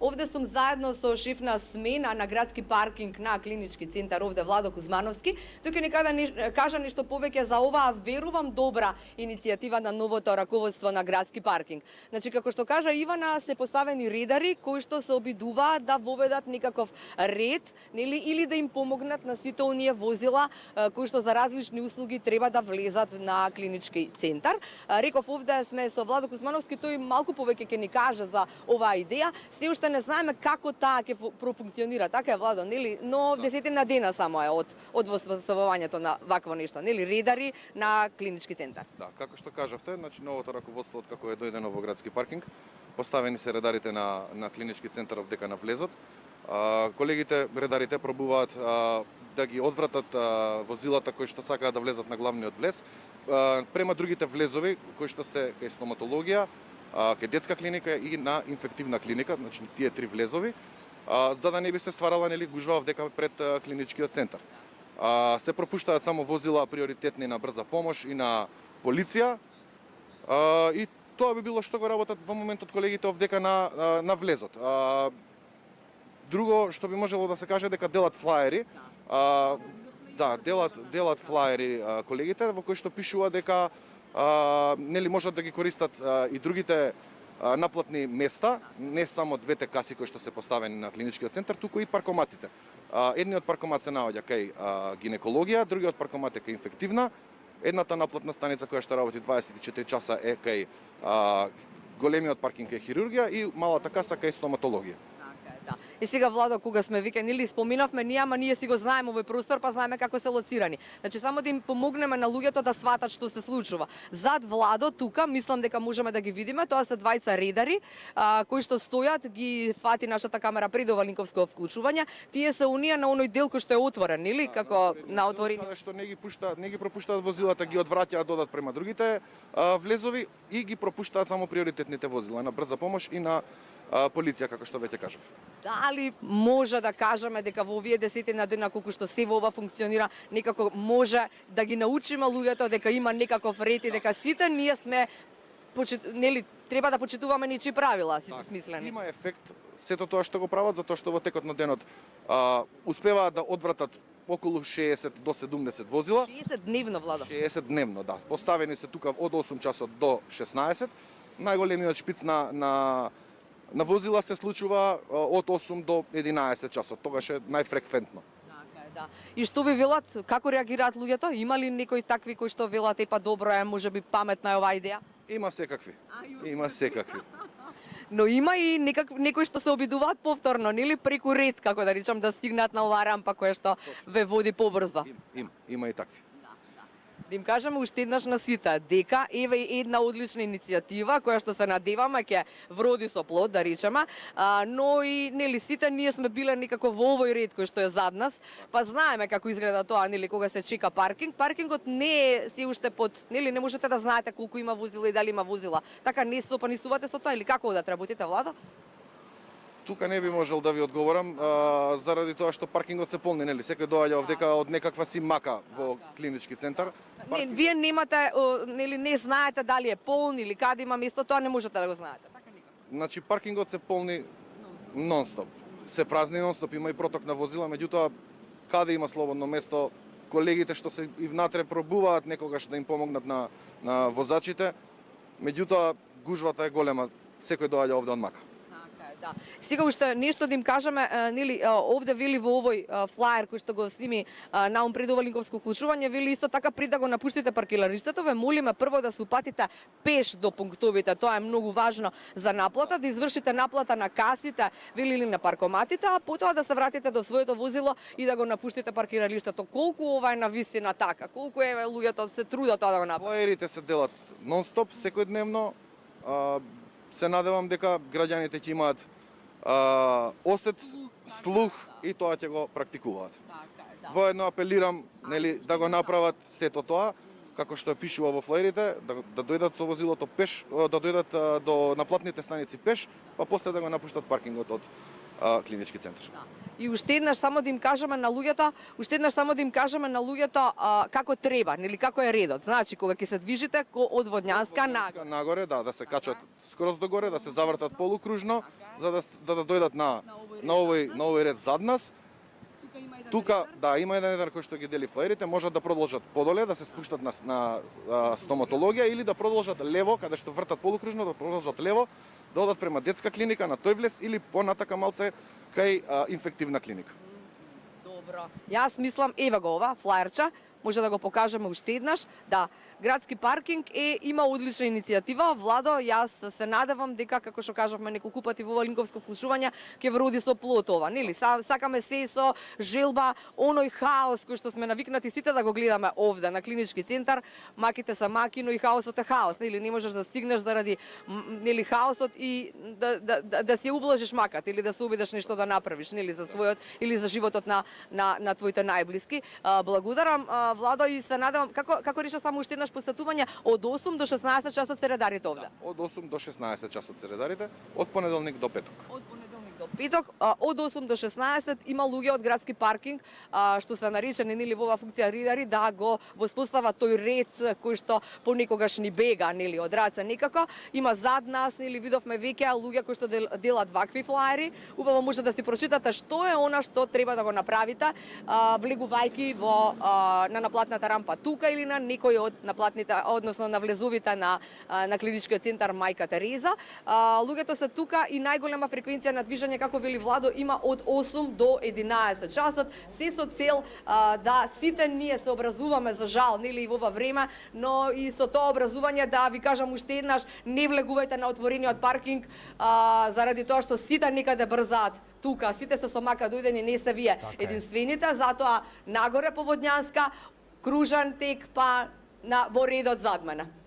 Овде сум заедно со шеф на смена на градски паркинг на клинички центар овде Владо Кузмановски. Тој ќе ни кажа нешто повеќе за оваа верувам добра иницијатива на новото раководство на градски паркинг. Значи како што кажа Ивана, се поставени редари кои што се обидуваат да воведат некаков ред, нели, или да им помогнат на сите оние возила кои што за различни услуги треба да влезат на клинички центар. Реков овде сме со Владо Кузмановски, тој малку повеќе ќе ни каже за оваа идеја. Се уште не знаеме како таа ќе профункционира, така е Владо, нели? Но десетина дена само е од возвоставувањето на вакво нешто, нели, редари на клинички центар. Да, како што кажавте, значи новото раководство откако е дојдено во градски паркинг, поставени се редарите на клинички центар дека на влезот. Колегите редарите пробуваат да ги одвратат возилата кои што сакаат да влезат на главниот влез према другите влезови кои што се кај стоматологија, кај детска клиника и на инфективна клиника, значи тие три влезови, за да не би се стварала нели гужва вдека пред клиничкиот центар. Се пропуштаат само возила приоритетни на брза помош и на полиција, и тоа би било што го работат во моментот колегите овдека на влезот. Друго што би можело да се каже дека делат флаери, да, делат флаери колегите во кои што пишува дека нели можат да ги користат и другите наплатни места, не само двете каси кои што се поставени на клиничкиот центар, туку и паркоматите. Едниот паркомат се наоѓа кај гинекологија, другиот паркомат е кај инфективна, едната наплатна станица која што работи 24 часа е кај големиот паркинг е хирургија и малата каса кај стоматологија. Да. И сега Владо, кога сме викани или споминавме ние, ама ние си го знаеме овој простор, па знаеме како се лоцирани. Значи само да им помогнеме на луѓето да сватат што се случува. Зад Владо тука, мислам дека можеме да ги видиме, тоа се двајца редари кои што стојат, ги фати нашата камера пред ова линковско вклучување. Тие се оние на оној дел кој што е отворен, нели, како на отворени. Што не ги пропуштаат возилата, ги одвраќаат додат према другите влезови и ги пропуштаат само приоритетните возила на брза помош и на полиција, како што веќе кажав. Дали може да кажеме дека во овие десетина дена колку што се ова функционира, некако може да ги научиме луѓето дека има некаков ред и дека сите ние сме нели треба да почитуваме нечии правила, си смислени. Има ефект сето тоа што го прават, затоа што во текот на денот успеваат да одвратат околу 60 до 70 возила. 60 дневно, Владо. 60 дневно, да. Поставени се тука од 8 часот до 16. Најголемиот шпиц на возила се случува од 8 до 11 часот. Тогаш е најфреквентно. Да. И што ви велат, како реагираат луѓето? Има ли некои такви кои што велат епа добро е, можеби паметна е оваа идеја? Има секакви. Има секакви. Но има и некои што се обидуваат повторно, нели преку ред, како да речам, да стигнат на оваа рампа која што ве води побрзо. Има и такви. Да им кажеме уште еднаш на сите дека еве една одлична иницијатива која што се надеваме ќе вроди со плод, да речеме, но и нели сите ние сме биле некако во овој ред кој што е зад нас, па знаеме како изгледа тоа, нели кога се чека паркинг. Паркингот не е се уште под, нели не можете да знаете колку има возила и дали има возила. Така не стопанисувате со тоа или како да работите, Владо? Тука не би можел да ви одговорам, заради тоа што паркингот се полни, нели? Секој доаѓа овдека од некаква си мака во клинички центар. Не, вие немате, нели не знаете дали е полн или каде има место, тоа не можете да го знаете. Така никако. Значи паркингот се полни нон-стоп. Се празни нон-стоп, има и проток на возила, меѓутоа каде има слободно место, колегите што се и внатре пробуваат некогаш да им помогнат на возачите, меѓутоа гужвата е голема, секој доаѓа овде од мака. Да. Сега уште нешто да им кажеме, нели овде вели во овој флаер кој што го сними Наум пред ова линковско вклучување, вели исто така пред да го напуштите паркилариштето, ве молиме прво да се упатите пеш до пунктовите. Тоа е многу важно за наплата, да извршите наплата на касите, вели или на паркоматите, а потоа да се вратите до своето возило и да го напуштите паркилариштето. Колку ова е навистина така? Колку е луѓето се трудат тоа да го направат? Флаерите се делат нон-стоп, секојдневно. Се надевам дека граѓаните ќе имаат осет, слух и тоа ќе го практикуваат. Воедно апелирам, нели, да го направат сето тоа, како што пишува во флаерите, да дојдат со возилото пеш, да дојдат до наплатните станици пеш, па после да го напуштат паркингот од клинички центар. И уште еднаш само да им кажеме на луѓето, како треба, нели како е редот. Значи кога ќе се движите од Водњанска нагоре, да се качат скроз догоре, да се завртат полукружно, за да дојдат на овој ред зад нас. Тука има еден кој што ги дели флаерите, можат да продолжат подоле, да се спуштат на стоматологија или да продолжат лево, каде што вртат полукружно, да продолжат лево, да одат према детска клиника на Тојвлец или понатака малце кај инфективна клиника. Добро. Јас мислам, еве го ова флаерче, може да го покажеме уште еднаш, да. Градски паркинг има одлична иницијатива. Владо, јас се надевам дека, како што кажавме неколку пати во ова линковско вслушување, ќе вроди со плод ова, нели? Сакаме се со желба, оној хаос кој што сме навикнати сите да го гледаме овде на клинички центар. Маките са маки, но и хаосот е хаос, нели? Не можеш да стигнеш заради нели хаосот и да си ублажиш макат или да се обидеш нешто да направиш, нели, за својот или за животот на твоите најблиски. Благодарам, Владо, и се надевам како реша само уште еднаш посетување од 8 до 16 часот се редарите овде. Од 8 до 16 часот се редарите, од понеделник до петок. Од 8 до 16 има луѓе од градски паркинг што се наречени нели во оваа функција ридари да го воспостават тој ред кој што понекогаш ни бега нели од раце некако. Има зад нас нели видовме веќе луѓе кои што делат вакви флаери. Убаво може да си прочитате што е она што треба да го направите влегувајќи на наплатната рампа тука или на некој од наплатните, односно на влезовите на клиничкиот центар Мајка Тереза. Луѓето се тука и најголема фреквенција на движење како вели Владо има од 8 до 11 часот, се со цел да сите ние се образуваме за жал нели во ова време, но и со тоа образување да ви кажам уште еднаш, не влегувајте на отворениот паркинг заради тоа што сите некаде брзаат тука, сите се со мака дојдени, не сте вие единствените, затоа нагоре по Водњанска, кружен тек па во редот зад мене.